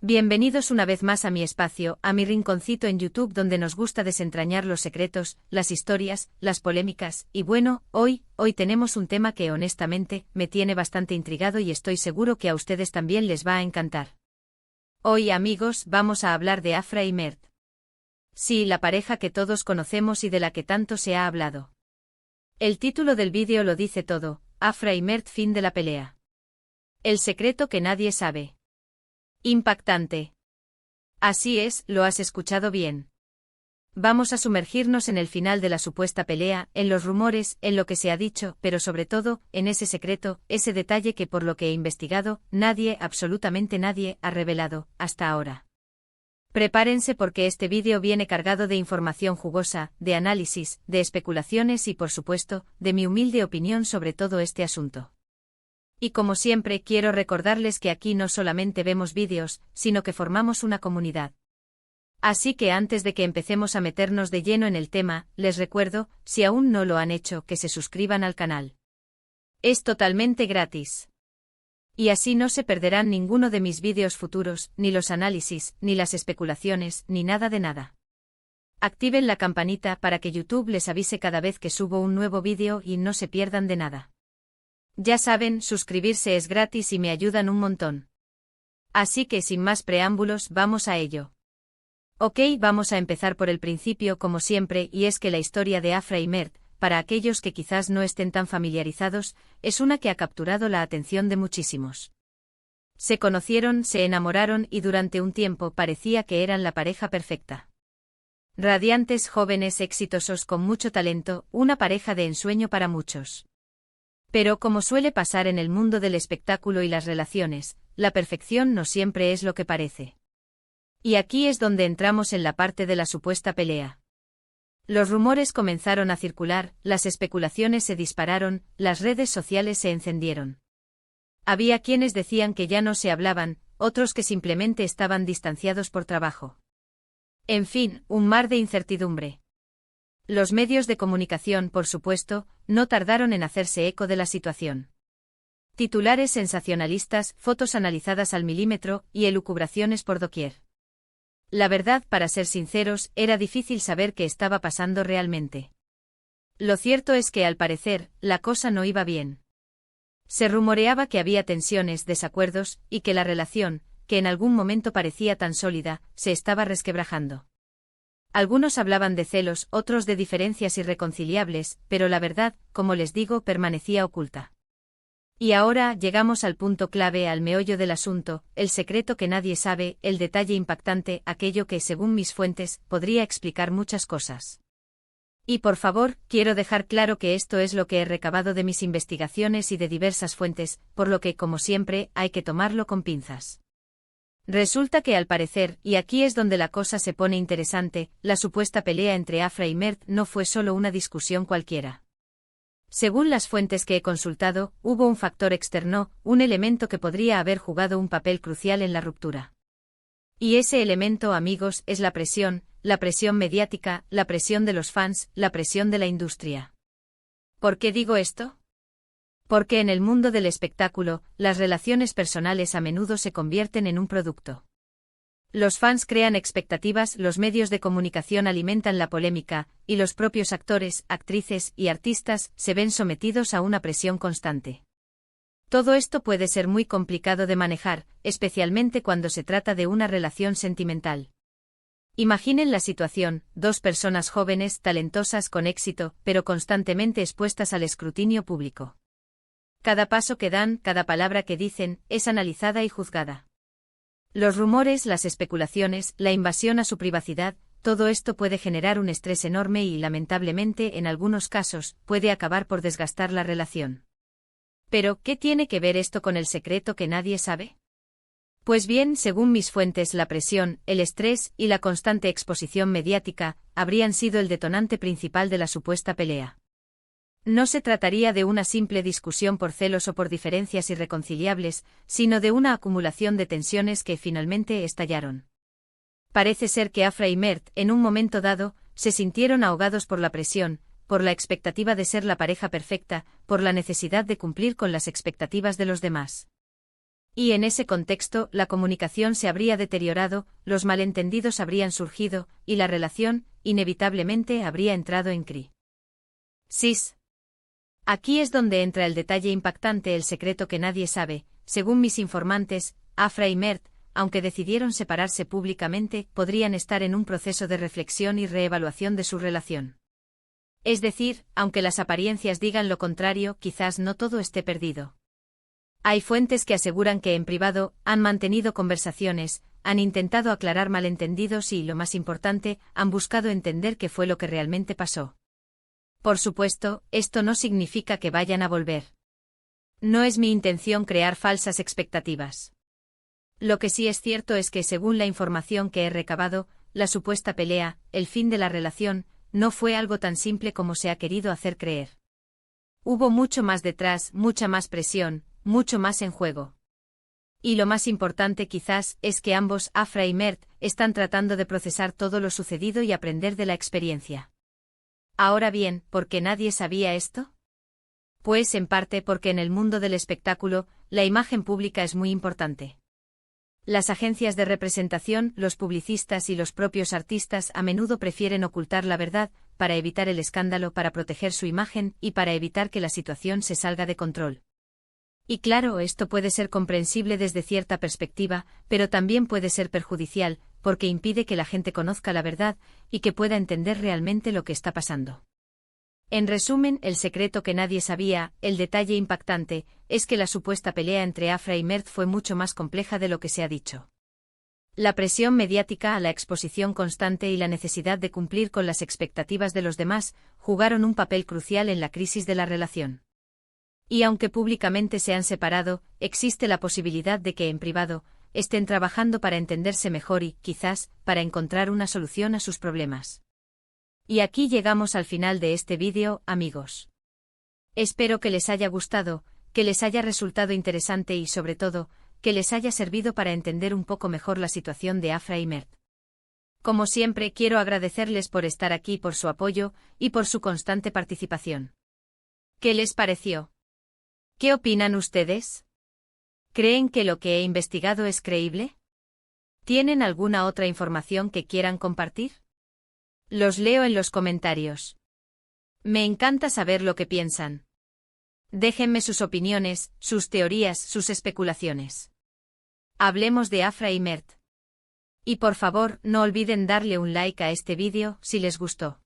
Bienvenidos una vez más a mi espacio, a mi rinconcito en YouTube donde nos gusta desentrañar los secretos, las historias, las polémicas, y bueno, hoy tenemos un tema que honestamente, me tiene bastante intrigado y estoy seguro que a ustedes también les va a encantar. Hoy, amigos, vamos a hablar de Afra y Mert. Sí, la pareja que todos conocemos y de la que tanto se ha hablado. El título del vídeo lo dice todo, Afra y Mert, fin de la pelea. El secreto que nadie sabe. Impactante. Así es, lo has escuchado bien. Vamos a sumergirnos en el final de la supuesta pelea, en los rumores, en lo que se ha dicho, pero sobre todo, en ese secreto, ese detalle que por lo que he investigado, nadie, absolutamente nadie, ha revelado, hasta ahora. Prepárense porque este vídeo viene cargado de información jugosa, de análisis, de especulaciones y por supuesto, de mi humilde opinión sobre todo este asunto. Y como siempre quiero recordarles que aquí no solamente vemos vídeos, sino que formamos una comunidad. Así que antes de que empecemos a meternos de lleno en el tema, les recuerdo, si aún no lo han hecho, que se suscriban al canal. Es totalmente gratis. Y así no se perderán ninguno de mis vídeos futuros, ni los análisis, ni las especulaciones, ni nada de nada. Activen la campanita para que YouTube les avise cada vez que subo un nuevo vídeo y no se pierdan de nada. Ya saben, suscribirse es gratis y me ayudan un montón. Así que sin más preámbulos, vamos a ello. Ok, vamos a empezar por el principio como siempre, y es que la historia de Afra y Mert, para aquellos que quizás no estén tan familiarizados, es una que ha capturado la atención de muchísimos. Se conocieron, se enamoraron y durante un tiempo parecía que eran la pareja perfecta. Radiantes, jóvenes, exitosos, con mucho talento, una pareja de ensueño para muchos. Pero como suele pasar en el mundo del espectáculo y las relaciones, la perfección no siempre es lo que parece. Y aquí es donde entramos en la parte de la supuesta pelea. Los rumores comenzaron a circular, las especulaciones se dispararon, las redes sociales se encendieron. Había quienes decían que ya no se hablaban, otros que simplemente estaban distanciados por trabajo. En fin, un mar de incertidumbre. Los medios de comunicación, por supuesto, no tardaron en hacerse eco de la situación. Titulares sensacionalistas, fotos analizadas al milímetro y elucubraciones por doquier. La verdad, para ser sinceros, era difícil saber qué estaba pasando realmente. Lo cierto es que al parecer, la cosa no iba bien. Se rumoreaba que había tensiones, desacuerdos, y que la relación, que en algún momento parecía tan sólida, se estaba resquebrajando. Algunos hablaban de celos, otros de diferencias irreconciliables, pero la verdad, como les digo, permanecía oculta. Y ahora llegamos al punto clave, al meollo del asunto, el secreto que nadie sabe, el detalle impactante, aquello que, según mis fuentes, podría explicar muchas cosas. Y por favor, quiero dejar claro que esto es lo que he recabado de mis investigaciones y de diversas fuentes, por lo que, como siempre, hay que tomarlo con pinzas. Resulta que al parecer, y aquí es donde la cosa se pone interesante, la supuesta pelea entre Afra y Mert no fue solo una discusión cualquiera. Según las fuentes que he consultado, hubo un factor externo, un elemento que podría haber jugado un papel crucial en la ruptura. Y ese elemento, amigos, es la presión mediática, la presión de los fans, la presión de la industria. ¿Por qué digo esto? Porque en el mundo del espectáculo, las relaciones personales a menudo se convierten en un producto. Los fans crean expectativas, los medios de comunicación alimentan la polémica, y los propios actores, actrices y artistas se ven sometidos a una presión constante. Todo esto puede ser muy complicado de manejar, especialmente cuando se trata de una relación sentimental. Imaginen la situación, dos personas jóvenes, talentosas, con éxito, pero constantemente expuestas al escrutinio público. Cada paso que dan, cada palabra que dicen, es analizada y juzgada. Los rumores, las especulaciones, la invasión a su privacidad, todo esto puede generar un estrés enorme y, lamentablemente, en algunos casos, puede acabar por desgastar la relación. Pero, ¿qué tiene que ver esto con el secreto que nadie sabe? Pues bien, según mis fuentes, la presión, el estrés y la constante exposición mediática habrían sido el detonante principal de la supuesta pelea. No se trataría de una simple discusión por celos o por diferencias irreconciliables, sino de una acumulación de tensiones que finalmente estallaron. Parece ser que Afra y Mert, en un momento dado, se sintieron ahogados por la presión, por la expectativa de ser la pareja perfecta, por la necesidad de cumplir con las expectativas de los demás. Y en ese contexto, la comunicación se habría deteriorado, los malentendidos habrían surgido, y la relación, inevitablemente, habría entrado en crisis. Aquí es donde entra el detalle impactante, el secreto que nadie sabe. Según mis informantes, Afra y Mert, aunque decidieron separarse públicamente, podrían estar en un proceso de reflexión y reevaluación de su relación. Es decir, aunque las apariencias digan lo contrario, quizás no todo esté perdido. Hay fuentes que aseguran que en privado han mantenido conversaciones, han intentado aclarar malentendidos y, lo más importante, han buscado entender qué fue lo que realmente pasó. Por supuesto, esto no significa que vayan a volver. No es mi intención crear falsas expectativas. Lo que sí es cierto es que, según la información que he recabado, la supuesta pelea, el fin de la relación, no fue algo tan simple como se ha querido hacer creer. Hubo mucho más detrás, mucha más presión, mucho más en juego. Y lo más importante quizás es que ambos, Afra y Mert, están tratando de procesar todo lo sucedido y aprender de la experiencia. Ahora bien, ¿por qué nadie sabía esto? Pues en parte porque en el mundo del espectáculo, la imagen pública es muy importante. Las agencias de representación, los publicistas y los propios artistas a menudo prefieren ocultar la verdad, para evitar el escándalo, para proteger su imagen y para evitar que la situación se salga de control. Y claro, esto puede ser comprensible desde cierta perspectiva, pero también puede ser perjudicial, porque impide que la gente conozca la verdad y que pueda entender realmente lo que está pasando. En resumen, el secreto que nadie sabía, el detalle impactante, es que la supuesta pelea entre Afra y Mert fue mucho más compleja de lo que se ha dicho. La presión mediática, la exposición constante y la necesidad de cumplir con las expectativas de los demás, jugaron un papel crucial en la crisis de la relación. Y aunque públicamente se han separado, existe la posibilidad de que en privado, estén trabajando para entenderse mejor y, quizás, para encontrar una solución a sus problemas. Y aquí llegamos al final de este vídeo, amigos. Espero que les haya gustado, que les haya resultado interesante y, sobre todo, que les haya servido para entender un poco mejor la situación de Afra y Mert. Como siempre, quiero agradecerles por estar aquí, por su apoyo y por su constante participación. ¿Qué les pareció? ¿Qué opinan ustedes? ¿Creen que lo que he investigado es creíble? ¿Tienen alguna otra información que quieran compartir? Los leo en los comentarios. Me encanta saber lo que piensan. Déjenme sus opiniones, sus teorías, sus especulaciones. Hablemos de Afra y Mert. Y por favor, no olviden darle un like a este vídeo si les gustó.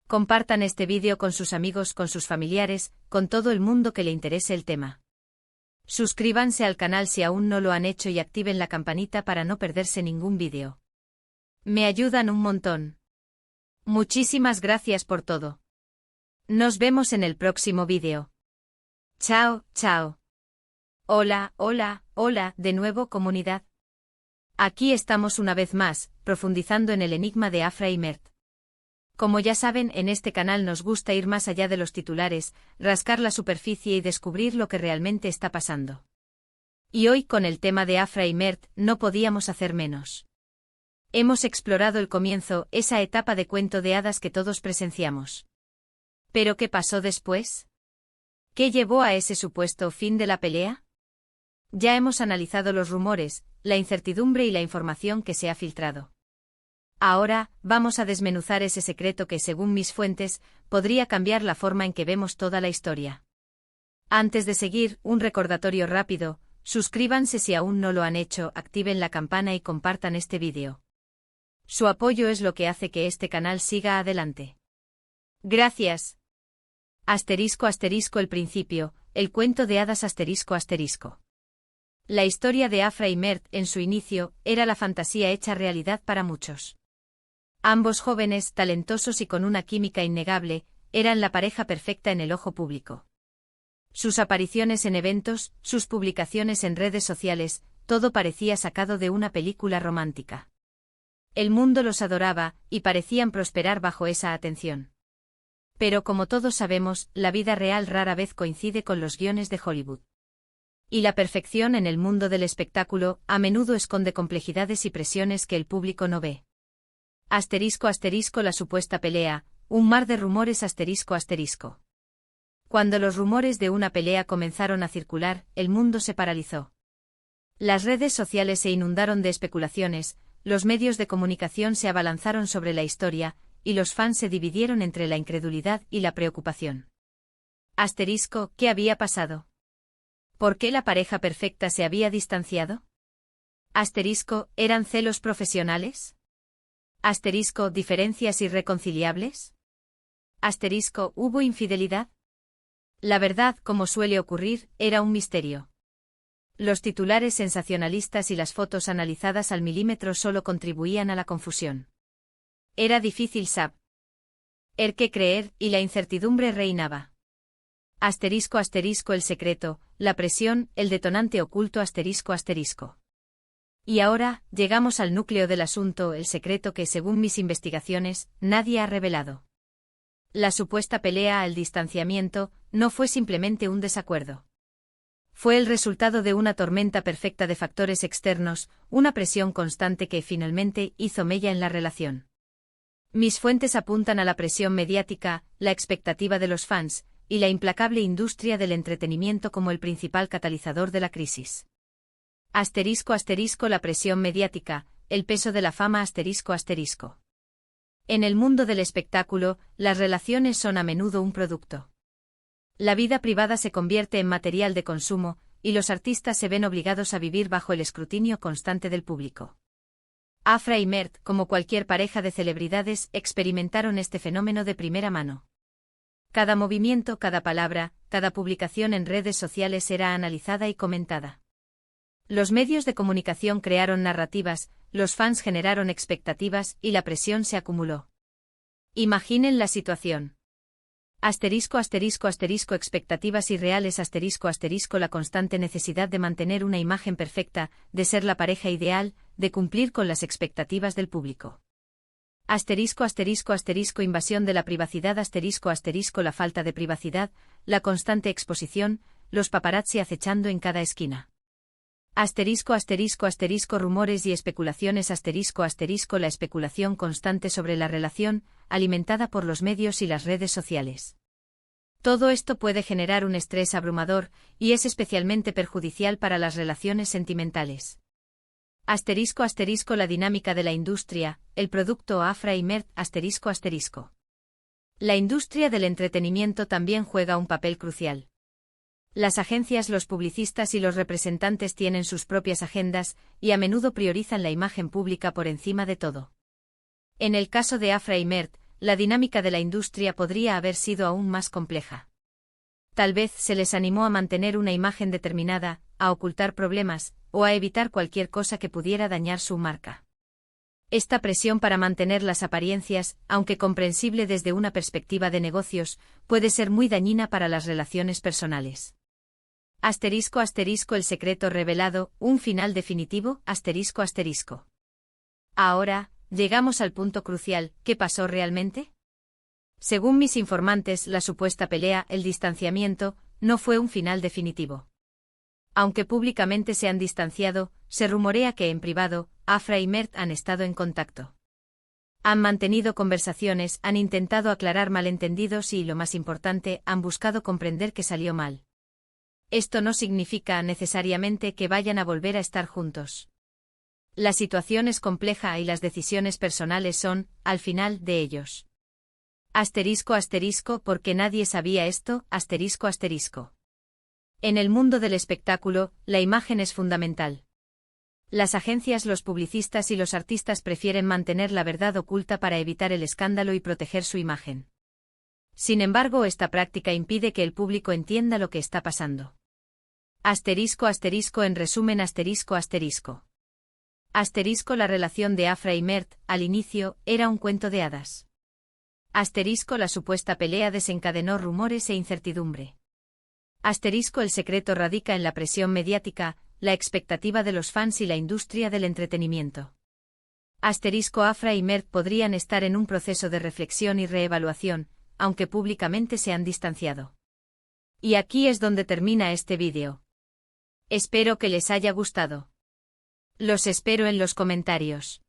Compartan este vídeo con sus amigos, con sus familiares, con todo el mundo que le interese el tema. Suscríbanse al canal si aún no lo han hecho y activen la campanita para no perderse ningún vídeo. Me ayudan un montón. Muchísimas gracias por todo. Nos vemos en el próximo vídeo. Chao, chao. Hola, hola, hola, de nuevo comunidad. Aquí estamos una vez más, profundizando en el enigma de Afra y Mert. Como ya saben, en este canal nos gusta ir más allá de los titulares, rascar la superficie y descubrir lo que realmente está pasando. Y hoy, con el tema de Afra y Mert, no podíamos hacer menos. Hemos explorado el comienzo, esa etapa de cuento de hadas que todos presenciamos. ¿Pero qué pasó después? ¿Qué llevó a ese supuesto fin de la pelea? Ya hemos analizado los rumores, la incertidumbre y la información que se ha filtrado. Ahora, vamos a desmenuzar ese secreto que, según mis fuentes, podría cambiar la forma en que vemos toda la historia. Antes de seguir, un recordatorio rápido: suscríbanse si aún no lo han hecho, activen la campana y compartan este vídeo. Su apoyo es lo que hace que este canal siga adelante. Gracias. Asterisco asterisco el principio, el cuento de hadas asterisco asterisco. La historia de Afra y Mert, en su inicio, era la fantasía hecha realidad para muchos. Ambos jóvenes, talentosos y con una química innegable, eran la pareja perfecta en el ojo público. Sus apariciones en eventos, sus publicaciones en redes sociales, todo parecía sacado de una película romántica. El mundo los adoraba, y parecían prosperar bajo esa atención. Pero como todos sabemos, la vida real rara vez coincide con los guiones de Hollywood. Y la perfección en el mundo del espectáculo a menudo esconde complejidades y presiones que el público no ve. Asterisco asterisco la supuesta pelea, un mar de rumores asterisco asterisco. Cuando los rumores de una pelea comenzaron a circular, el mundo se paralizó. Las redes sociales se inundaron de especulaciones, los medios de comunicación se abalanzaron sobre la historia, y los fans se dividieron entre la incredulidad y la preocupación. Asterisco, ¿qué había pasado? ¿Por qué la pareja perfecta se había distanciado? Asterisco, ¿eran celos profesionales? Asterisco, ¿diferencias irreconciliables? Asterisco, ¿hubo infidelidad? La verdad, como suele ocurrir, era un misterio. Los titulares sensacionalistas y las fotos analizadas al milímetro solo contribuían a la confusión. Era difícil saber qué creer, y la incertidumbre reinaba. Asterisco asterisco el secreto, la presión, el detonante oculto asterisco asterisco. Y ahora, llegamos al núcleo del asunto, el secreto que, según mis investigaciones, nadie ha revelado. La supuesta pelea al distanciamiento no fue simplemente un desacuerdo. Fue el resultado de una tormenta perfecta de factores externos, una presión constante que finalmente hizo mella en la relación. Mis fuentes apuntan a la presión mediática, la expectativa de los fans, y la implacable industria del entretenimiento como el principal catalizador de la crisis. Asterisco asterisco la presión mediática, el peso de la fama asterisco asterisco. En el mundo del espectáculo, las relaciones son a menudo un producto. La vida privada se convierte en material de consumo, y los artistas se ven obligados a vivir bajo el escrutinio constante del público. Afra y Mert, como cualquier pareja de celebridades, experimentaron este fenómeno de primera mano. Cada movimiento, cada palabra, cada publicación en redes sociales era analizada y comentada. Los medios de comunicación crearon narrativas, los fans generaron expectativas y la presión se acumuló. Imaginen la situación. Asterisco asterisco asterisco expectativas irreales asterisco asterisco la constante necesidad de mantener una imagen perfecta, de ser la pareja ideal, de cumplir con las expectativas del público. Asterisco asterisco asterisco invasión de la privacidad asterisco asterisco la falta de privacidad, la constante exposición, los paparazzi acechando en cada esquina. Asterisco asterisco asterisco rumores y especulaciones asterisco asterisco la especulación constante sobre la relación, alimentada por los medios y las redes sociales. Todo esto puede generar un estrés abrumador, y es especialmente perjudicial para las relaciones sentimentales. Asterisco asterisco la dinámica de la industria, el producto Afra y Mert asterisco asterisco. La industria del entretenimiento también juega un papel crucial. Las agencias, los publicistas y los representantes tienen sus propias agendas, y a menudo priorizan la imagen pública por encima de todo. En el caso de Afra y Mert, la dinámica de la industria podría haber sido aún más compleja. Tal vez se les animó a mantener una imagen determinada, a ocultar problemas, o a evitar cualquier cosa que pudiera dañar su marca. Esta presión para mantener las apariencias, aunque comprensible desde una perspectiva de negocios, puede ser muy dañina para las relaciones personales. Asterisco asterisco el secreto revelado, un final definitivo, asterisco asterisco. Ahora, llegamos al punto crucial, ¿qué pasó realmente? Según mis informantes, la supuesta pelea, el distanciamiento, no fue un final definitivo. Aunque públicamente se han distanciado, se rumorea que en privado, Afra y Mert han estado en contacto. Han mantenido conversaciones, han intentado aclarar malentendidos y, lo más importante, han buscado comprender qué salió mal. Esto no significa necesariamente que vayan a volver a estar juntos. La situación es compleja y las decisiones personales son, al final, de ellos. Asterisco asterisco porque nadie sabía esto, asterisco asterisco. En el mundo del espectáculo, la imagen es fundamental. Las agencias, los publicistas y los artistas prefieren mantener la verdad oculta para evitar el escándalo y proteger su imagen. Sin embargo, esta práctica impide que el público entienda lo que está pasando. Asterisco asterisco en resumen asterisco asterisco. Asterisco la relación de Afra y Mert, al inicio, era un cuento de hadas. Asterisco la supuesta pelea desencadenó rumores e incertidumbre. Asterisco el secreto radica en la presión mediática, la expectativa de los fans y la industria del entretenimiento. Asterisco Afra y Mert podrían estar en un proceso de reflexión y reevaluación, aunque públicamente se han distanciado. Y aquí es donde termina este vídeo. Espero que les haya gustado. Los espero en los comentarios.